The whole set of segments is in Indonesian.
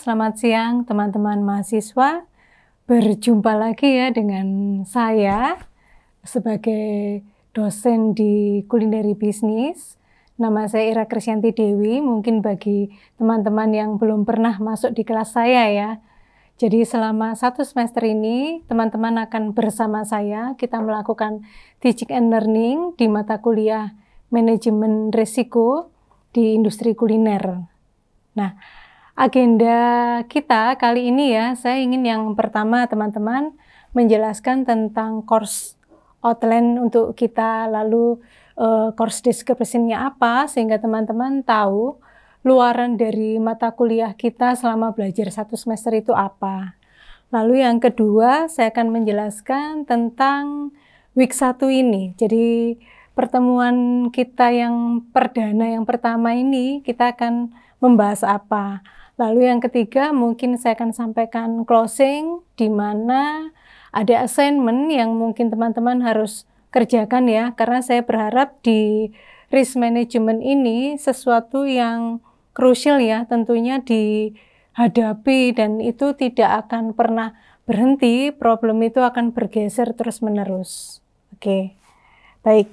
selamat siang teman-teman mahasiswa. Berjumpa lagi ya dengan saya sebagai dosen di kulineri bisnis. Nama saya Ira Krisyanti Dewi, mungkin bagi teman-teman yang belum pernah masuk di kelas saya ya. Jadi selama 1 semester ini, teman-teman akan bersama saya, kita melakukan teaching and learning di mata kuliah manajemen risiko di industri kuliner. Nah, agenda kita kali ini ya, saya ingin yang pertama teman-teman menjelaskan tentang course outline untuk kita, lalu course description-nya apa, sehingga teman-teman tahu luaran dari mata kuliah kita selama belajar 1 semester itu apa. Lalu yang kedua, saya akan menjelaskan tentang week 1 ini. Jadi pertemuan kita yang perdana yang pertama ini, kita akan membahas apa. Lalu yang ketiga, mungkin saya akan sampaikan closing, di mana ada assignment yang mungkin teman-teman harus kerjakan ya, karena saya berharap di risk management ini sesuatu yang krusial ya, tentunya dihadapi dan itu tidak akan pernah berhenti, problem itu akan bergeser terus-menerus. Oke, baik.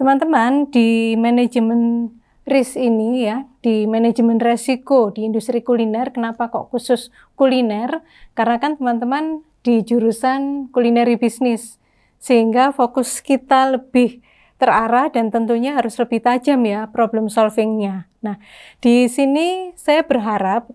Teman-teman, di manajemen risk ini ya, di manajemen resiko di industri kuliner, kenapa kok khusus kuliner? Karena kan teman-teman di jurusan kulineri bisnis, sehingga fokus kita lebih terarah dan tentunya harus lebih tajam ya problem solvingnya. Nah, di sini saya berharap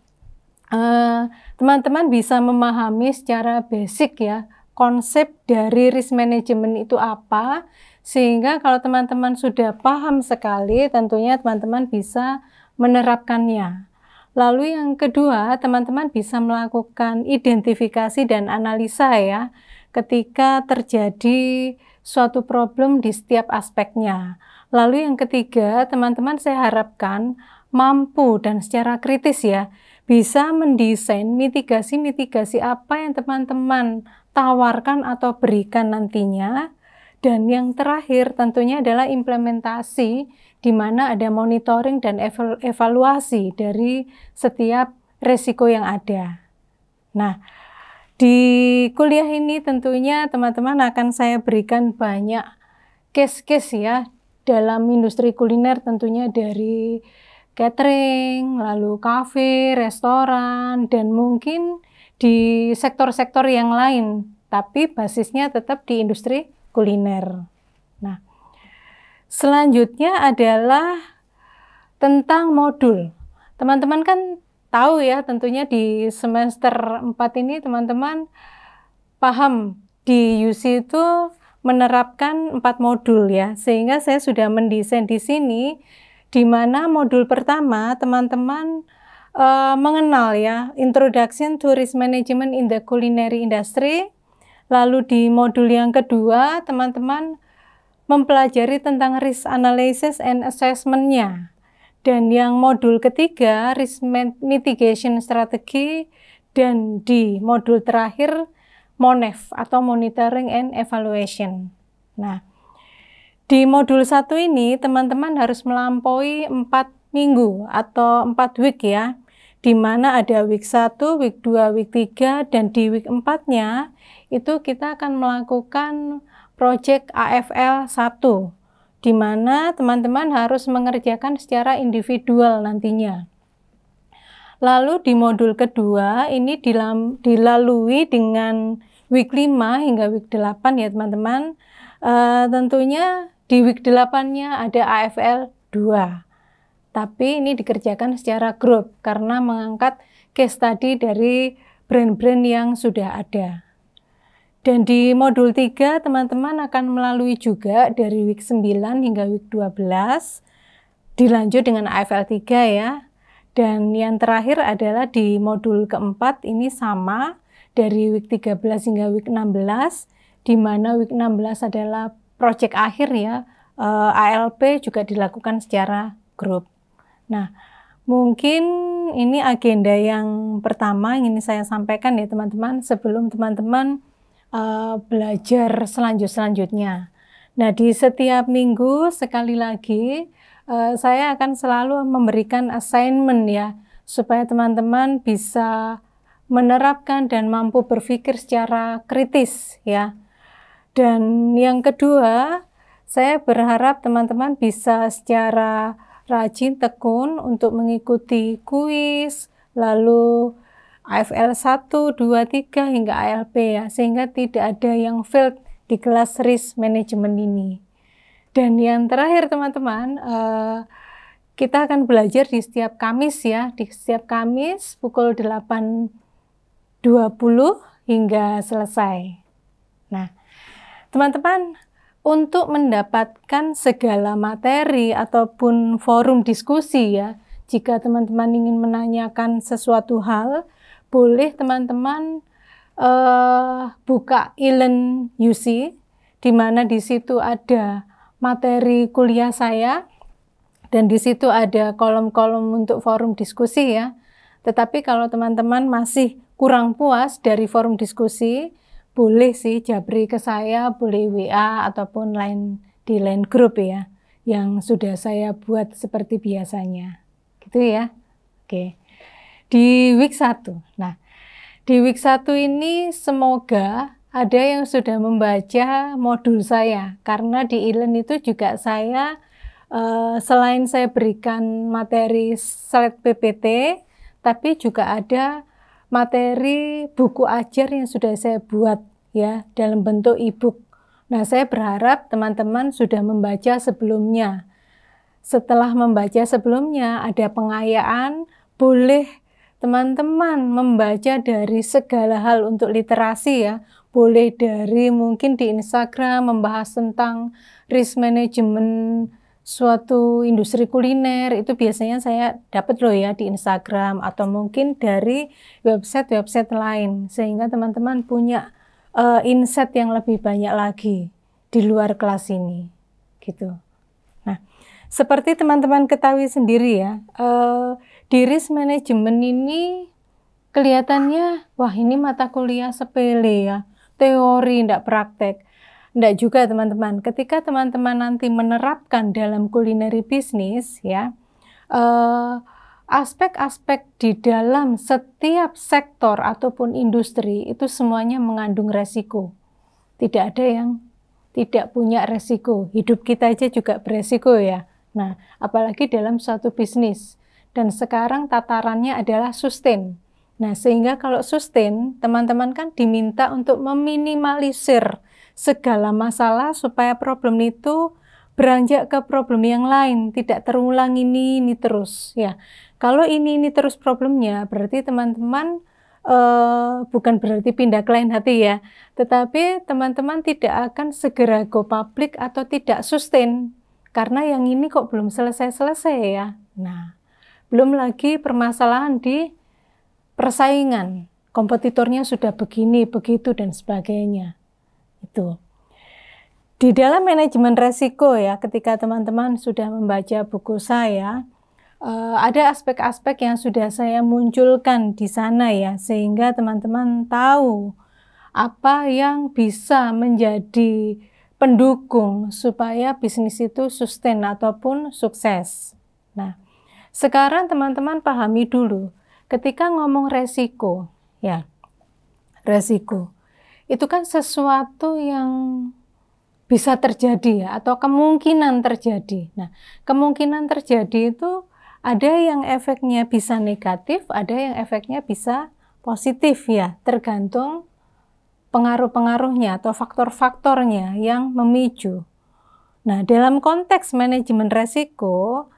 teman-teman bisa memahami secara basic ya, konsep dari risk management itu apa, sehingga kalau teman-teman sudah paham sekali, tentunya teman-teman bisa menerapkannya. Lalu yang kedua, teman-teman bisa melakukan identifikasi dan analisa ya, ketika terjadi suatu problem di setiap aspeknya. Lalu yang ketiga, teman-teman saya harapkan mampu dan secara kritis ya, bisa mendesain mitigasi-mitigasi apa yang teman-teman tawarkan atau berikan nantinya. Dan yang terakhir tentunya adalah implementasi, di mana ada monitoring dan evaluasi dari setiap resiko yang ada. Nah, di kuliah ini tentunya teman-teman akan saya berikan banyak case-case ya, dalam industri kuliner tentunya dari catering, lalu kafe, restoran, dan mungkin di sektor-sektor yang lain, tapi basisnya tetap di industri kuliner. Nah, selanjutnya adalah tentang modul. Teman-teman kan tahu ya, tentunya di semester 4 ini teman-teman paham di UC itu menerapkan 4 modul ya, sehingga saya sudah mendesain di sini, di mana modul pertama teman-teman mengenal ya, Introduction to Risk Management in the Culinary Industry. Lalu di modul yang kedua, teman-teman mempelajari tentang risk analysis and assessment-nya. Dan yang modul ketiga, risk mitigation strategy. Dan di modul terakhir, MONEV atau monitoring and evaluation. Nah, di modul 1 ini, teman-teman harus melampaui 4 minggu atau 4 week ya, di mana ada week 1, week 2, week 3, dan di week 4-nya itu kita akan melakukan project AFL 1, di mana teman-teman harus mengerjakan secara individual nantinya. Lalu di modul kedua ini dilalui dengan week 5 hingga week 8 ya teman-teman. Tentunya di week 8-nya ada AFL 2. Tapi ini dikerjakan secara grup karena mengangkat case study dari brand-brand yang sudah ada. Dan di modul 3 teman-teman akan melalui juga dari week 9 hingga week 12, dilanjut dengan AFL 3 ya. Dan yang terakhir adalah di modul keempat ini sama, dari week 13 hingga week 16, di mana week 16 adalah project akhir ya, ALP juga dilakukan secara grup. Nah, mungkin ini agenda yang pertama yang ingin saya sampaikan ya teman-teman, sebelum teman-teman belajar selanjutnya. Nah, di setiap minggu sekali lagi saya akan selalu memberikan assignment ya, supaya teman-teman bisa menerapkan dan mampu berpikir secara kritis ya. Dan yang kedua, saya berharap teman-teman bisa secara rajin, tekun untuk mengikuti kuis, lalu AFL 1, 2, 3 hingga ALP ya, sehingga tidak ada yang failed di kelas risk management ini. Dan yang terakhir teman-teman, kita akan belajar di setiap Kamis ya, di setiap Kamis pukul 8.20 hingga selesai. Nah, teman-teman, untuk mendapatkan segala materi ataupun forum diskusi ya, jika teman-teman ingin menanyakan sesuatu hal, boleh teman-teman buka e-learn UC, di mana di situ ada materi kuliah saya, dan di situ ada kolom-kolom untuk forum diskusi ya. Tetapi kalau teman-teman masih kurang puas dari forum diskusi, boleh sih japri ke saya, boleh WA ataupun di line group ya, yang sudah saya buat seperti biasanya. Gitu ya. Oke. Di week 1. Nah, di week 1 ini semoga ada yang sudah membaca modul saya, karena di e-learn itu juga saya selain saya berikan materi slide PPT, tapi juga ada materi buku ajar yang sudah saya buat ya dalam bentuk e-book. Nah, saya berharap teman-teman sudah membaca sebelumnya. Setelah membaca sebelumnya, ada pengayaan, boleh teman-teman membaca dari segala hal untuk literasi ya. Boleh dari mungkin di Instagram membahas tentang risk management suatu industri kuliner, itu biasanya saya dapat loh ya di Instagram, atau mungkin dari website-website lain, sehingga teman-teman punya insight yang lebih banyak lagi di luar kelas ini gitu. Nah, seperti teman-teman ketahui sendiri ya, di risk management ini kelihatannya wah ini mata kuliah sepele ya, teori tidak praktek. Enggak juga teman-teman, ketika teman-teman nanti menerapkan dalam culinary business ya, aspek-aspek di dalam setiap sektor ataupun industri itu semuanya mengandung resiko. Tidak ada yang tidak punya resiko, hidup kita aja juga beresiko ya. Nah, apalagi dalam suatu bisnis. Dan sekarang tatarannya adalah sustain. Nah, sehingga kalau sustain, teman-teman kan diminta untuk meminimalisir segala masalah supaya problem itu beranjak ke problem yang lain, tidak terulang ini terus ya. Kalau ini terus problemnya, berarti teman-teman bukan berarti pindah ke lain hati ya, tetapi teman-teman tidak akan segera go public atau tidak sustain karena yang ini kok belum selesai-selesai ya. Nah, belum lagi permasalahan di persaingan, kompetitornya sudah begini, begitu dan sebagainya. Itu. Di dalam manajemen resiko ya, ketika teman-teman sudah membaca buku saya, ada aspek-aspek yang sudah saya munculkan di sana ya, sehingga teman-teman tahu apa yang bisa menjadi pendukung supaya bisnis itu sustain ataupun sukses. Nah, sekarang teman-teman pahami dulu, ketika ngomong resiko, ya, resiko itu kan sesuatu yang bisa terjadi ya, atau kemungkinan terjadi. Nah, kemungkinan terjadi itu ada yang efeknya bisa negatif, ada yang efeknya bisa positif ya, tergantung pengaruh-pengaruhnya atau faktor-faktornya yang memicu. Nah, dalam konteks manajemen resiko,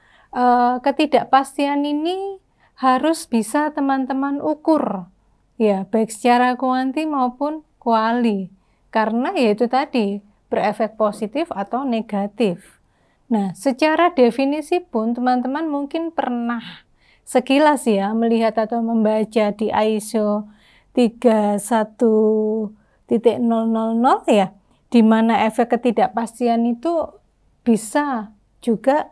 ketidakpastian ini harus bisa teman-teman ukur ya, baik secara kuanti maupun kuali, karena yaitu tadi berefek positif atau negatif. Nah, secara definisi pun teman-teman mungkin pernah sekilas ya melihat atau membaca di ISO 31.000 ya, di mana efek ketidakpastian itu bisa juga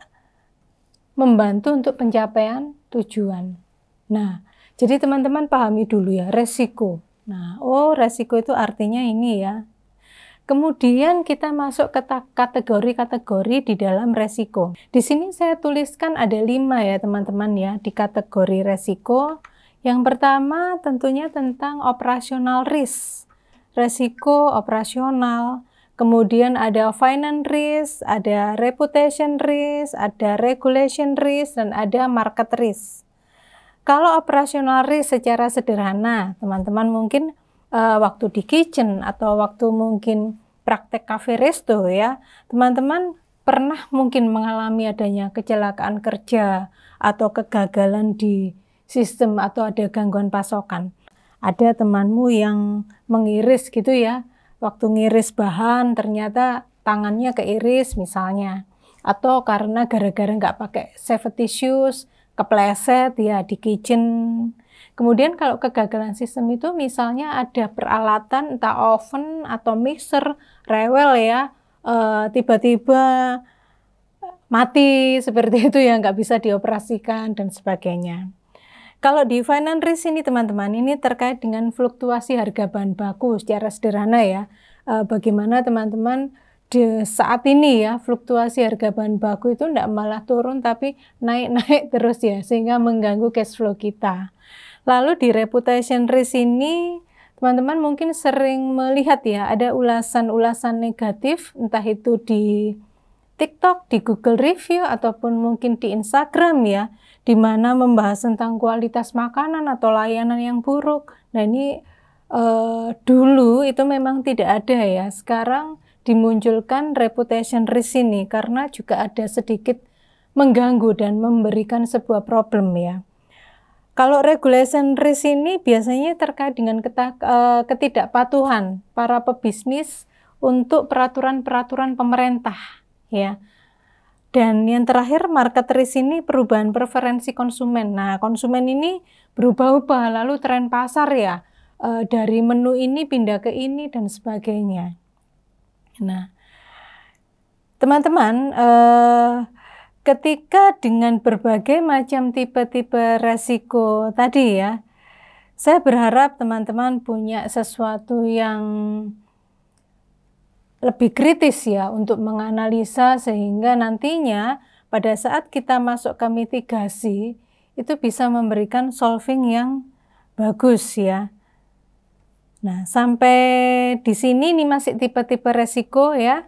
membantu untuk pencapaian tujuan. Nah, jadi teman-teman pahami dulu ya resiko. Nah, resiko itu artinya ini ya. Kemudian kita masuk ke kategori-kategori di dalam resiko. Di sini saya tuliskan ada 5 ya teman-teman ya di kategori resiko. Yang pertama tentunya tentang operational risk, resiko operasional. Kemudian ada finance risk, ada reputation risk, ada regulation risk, dan ada market risk. Kalau operational risk secara sederhana, teman-teman mungkin waktu di kitchen atau waktu mungkin praktek cafe resto ya, teman-teman pernah mungkin mengalami adanya kecelakaan kerja atau kegagalan di sistem atau ada gangguan pasokan. Ada temanmu yang mengiris gitu ya, waktu ngiris bahan ternyata tangannya keiris misalnya, atau karena gara-gara nggak pakai safety shoes, kepleset ya di kitchen. Kemudian kalau kegagalan sistem itu misalnya ada peralatan entah oven atau mixer rewel ya, tiba-tiba mati seperti itu ya, nggak bisa dioperasikan dan sebagainya. Kalau di finance risk ini teman-teman, ini terkait dengan fluktuasi harga bahan baku secara sederhana ya. Bagaimana teman-teman di saat ini ya, fluktuasi harga bahan baku itu tidak malah turun tapi naik-naik terus ya, sehingga mengganggu cash flow kita. Lalu di reputation risk ini, teman-teman mungkin sering melihat ya, ada ulasan-ulasan negatif, entah itu di TikTok, di Google Review, ataupun mungkin di Instagram ya, di mana membahas tentang kualitas makanan atau layanan yang buruk. Nah ini dulu itu memang tidak ada ya, sekarang dimunculkan reputation risk ini karena juga ada sedikit mengganggu dan memberikan sebuah problem ya. Kalau regulation risk ini biasanya terkait dengan ketidakpatuhan para pebisnis untuk peraturan-peraturan pemerintah ya. Dan yang terakhir market risk ini perubahan preferensi konsumen. Nah, konsumen ini berubah-ubah, lalu tren pasar ya, dari menu ini pindah ke ini dan sebagainya. Nah, teman-teman, ketika dengan berbagai macam tipe-tipe resiko tadi ya, saya berharap teman-teman punya sesuatu yang lebih kritis ya untuk menganalisa sehingga nantinya pada saat kita masuk ke mitigasi itu bisa memberikan solving yang bagus ya. Nah, sampai di sini ini masih tipe-tipe resiko ya.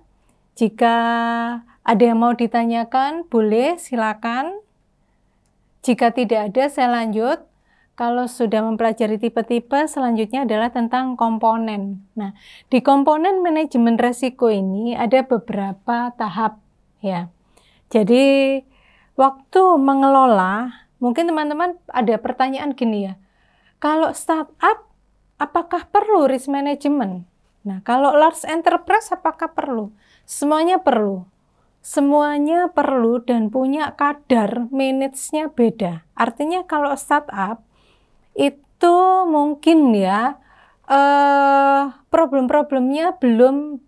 Jika ada yang mau ditanyakan, boleh silakan. Jika tidak ada, saya lanjut. Kalau sudah mempelajari tipe-tipe, selanjutnya adalah tentang komponen. Nah, di komponen manajemen resiko ini ada beberapa tahap ya. Jadi, waktu mengelola, mungkin teman-teman ada pertanyaan gini ya. Kalau startup, apakah perlu risk management? Nah, kalau large enterprise apakah perlu? Semuanya perlu. Semuanya perlu dan punya kadar manage-nya beda. Artinya kalau startup itu mungkin ya problem-problemnya belum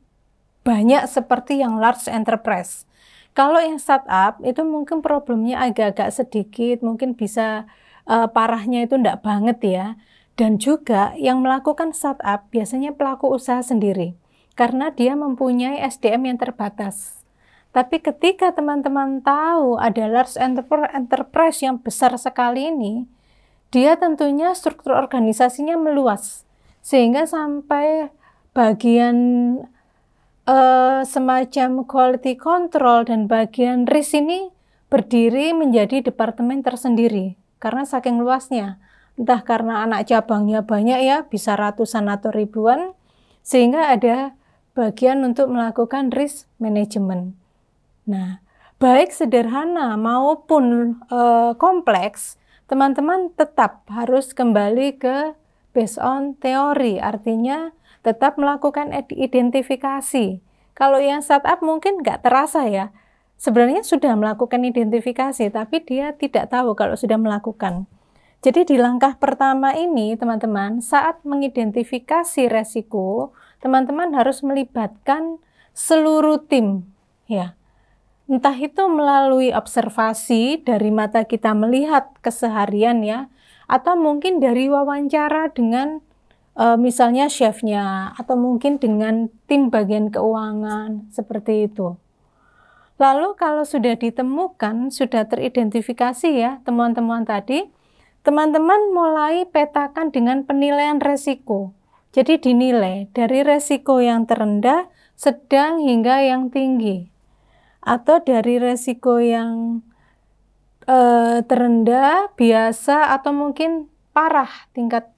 banyak seperti yang large enterprise. Kalau yang startup itu mungkin problemnya agak-agak sedikit, mungkin bisa parahnya itu enggak banget ya. Dan juga yang melakukan startup biasanya pelaku usaha sendiri karena dia mempunyai SDM yang terbatas. Tapi ketika teman-teman tahu ada large enterprise yang besar sekali ini, dia tentunya struktur organisasinya meluas. Sehingga sampai bagian semacam quality control dan bagian risk ini berdiri menjadi departemen tersendiri. Karena saking luasnya. Entah karena anak cabangnya banyak ya, bisa ratusan atau ribuan. Sehingga ada bagian untuk melakukan risk management. Nah, baik sederhana maupun kompleks, teman-teman tetap harus kembali ke based on teori, artinya tetap melakukan identifikasi. Kalau yang startup mungkin nggak terasa ya, sebenarnya sudah melakukan identifikasi, tapi dia tidak tahu kalau sudah melakukan. Jadi di langkah pertama ini, teman-teman, saat mengidentifikasi resiko, teman-teman harus melibatkan seluruh tim, ya. Entah itu melalui observasi dari mata kita melihat keseharian ya, atau mungkin dari wawancara dengan misalnya chefnya atau mungkin dengan tim bagian keuangan seperti itu. Lalu kalau sudah ditemukan, sudah teridentifikasi ya temuan-temuan tadi, teman-teman mulai petakan dengan penilaian resiko. Jadi dinilai dari resiko yang terendah, sedang hingga yang tinggi. Atau dari resiko yang terendah, biasa, atau mungkin parah tingkat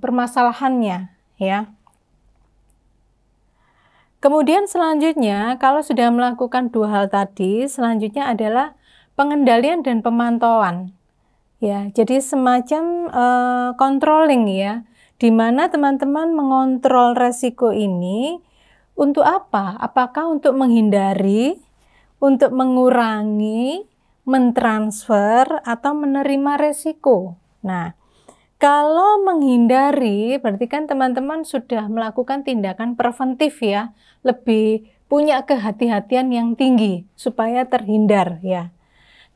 permasalahannya ya. Kemudian selanjutnya, kalau sudah melakukan dua hal tadi, selanjutnya adalah pengendalian dan pemantauan. Ya, jadi semacam controlling ya, di mana teman-teman mengontrol resiko ini untuk apa? Apakah untuk menghindari, untuk mengurangi, mentransfer, atau menerima resiko? Nah, kalau menghindari, berarti kan teman-teman sudah melakukan tindakan preventif ya, lebih punya kehati-hatian yang tinggi supaya terhindar ya.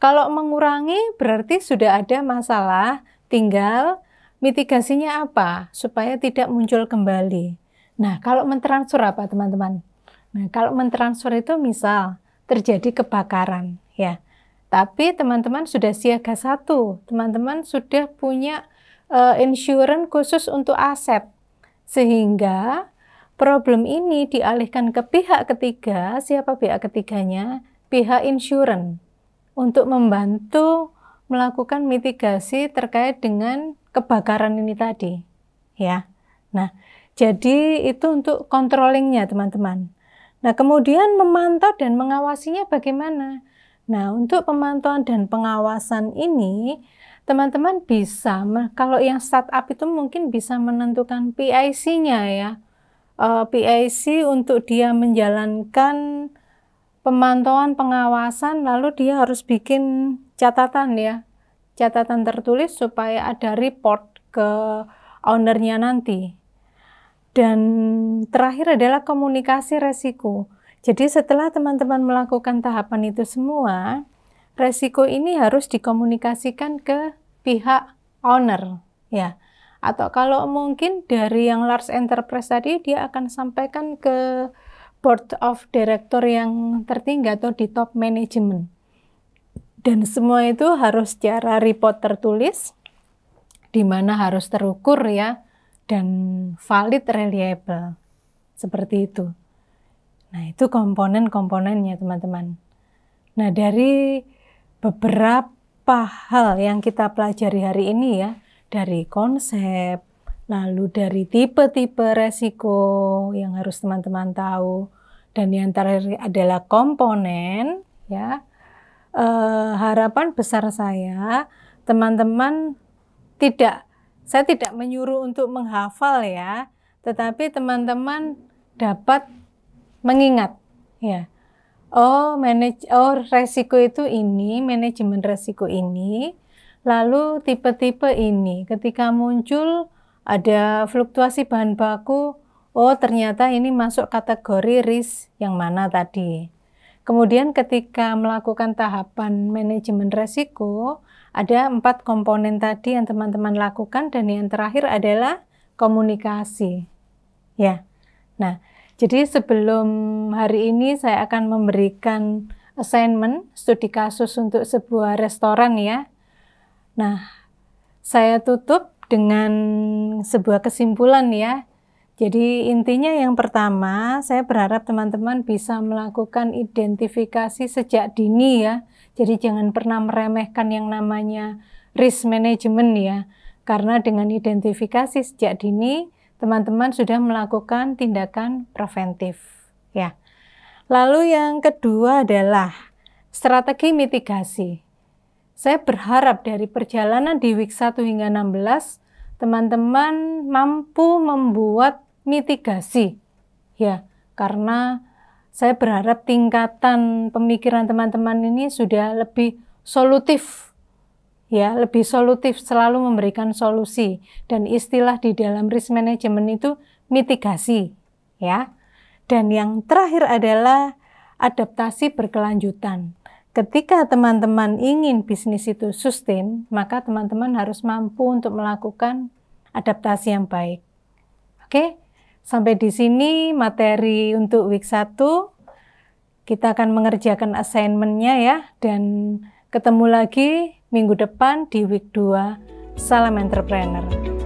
Kalau mengurangi berarti sudah ada masalah, tinggal mitigasinya apa supaya tidak muncul kembali. Nah, kalau mentransfer apa teman-teman? Nah, kalau mentransfer itu misal terjadi kebakaran ya, tapi teman-teman sudah siaga satu, teman-teman sudah punya insurance khusus untuk aset, sehingga problem ini dialihkan ke pihak ketiga. Siapa pihak ketiganya? Pihak insurance, untuk membantu melakukan mitigasi terkait dengan kebakaran ini tadi ya. Nah, jadi itu untuk controllingnya teman-teman. Nah, kemudian memantau dan mengawasinya bagaimana? Nah, untuk pemantauan dan pengawasan ini teman-teman bisa, kalau yang startup itu mungkin bisa menentukan PIC-nya ya. PIC untuk dia menjalankan pemantauan pengawasan, lalu dia harus bikin catatan ya. Catatan tertulis supaya ada report ke ownernya nanti. Dan terakhir adalah komunikasi resiko. Jadi setelah teman-teman melakukan tahapan itu semua, resiko ini harus dikomunikasikan ke pihak owner ya. Atau kalau mungkin dari yang large enterprise tadi, dia akan sampaikan ke board of director yang tertinggi atau di top management. Dan semua itu harus secara report tertulis, di mana harus terukur ya, dan valid, reliable. Seperti itu. Nah, itu komponen-komponennya teman-teman. Nah, dari beberapa hal yang kita pelajari hari ini ya, dari konsep, lalu dari tipe-tipe resiko yang harus teman-teman tahu, dan yang terakhir adalah komponen ya. Harapan besar saya, teman-teman saya tidak menyuruh untuk menghafal ya, tetapi teman-teman dapat mengingat ya. Resiko itu ini, manajemen resiko ini, lalu tipe-tipe ini. Ketika muncul ada fluktuasi bahan baku, ternyata ini masuk kategori risk yang mana tadi. Kemudian ketika melakukan tahapan manajemen resiko, ada 4 komponen tadi yang teman-teman lakukan, dan yang terakhir adalah komunikasi. Ya. Nah, jadi sebelum hari ini saya akan memberikan assignment studi kasus untuk sebuah restoran ya. Nah, saya tutup dengan sebuah kesimpulan ya. Jadi intinya yang pertama, saya berharap teman-teman bisa melakukan identifikasi sejak dini ya. Jadi jangan pernah meremehkan yang namanya risk management ya. Karena dengan identifikasi sejak dini, teman-teman sudah melakukan tindakan preventif ya. Lalu yang kedua adalah strategi mitigasi. Saya berharap dari perjalanan di week 1 hingga 16, teman-teman mampu membuat mitigasi ya, karena saya berharap tingkatan pemikiran teman-teman ini sudah lebih solutif ya, lebih solutif, selalu memberikan solusi, dan istilah di dalam risk management itu mitigasi ya. Dan yang terakhir adalah adaptasi berkelanjutan. Ketika teman-teman ingin bisnis itu sustain, maka teman-teman harus mampu untuk melakukan adaptasi yang baik. Oke, sampai di sini materi untuk week 1. Kita akan mengerjakan assignment-nya ya, dan ketemu lagi minggu depan di week 2. Salam entrepreneur.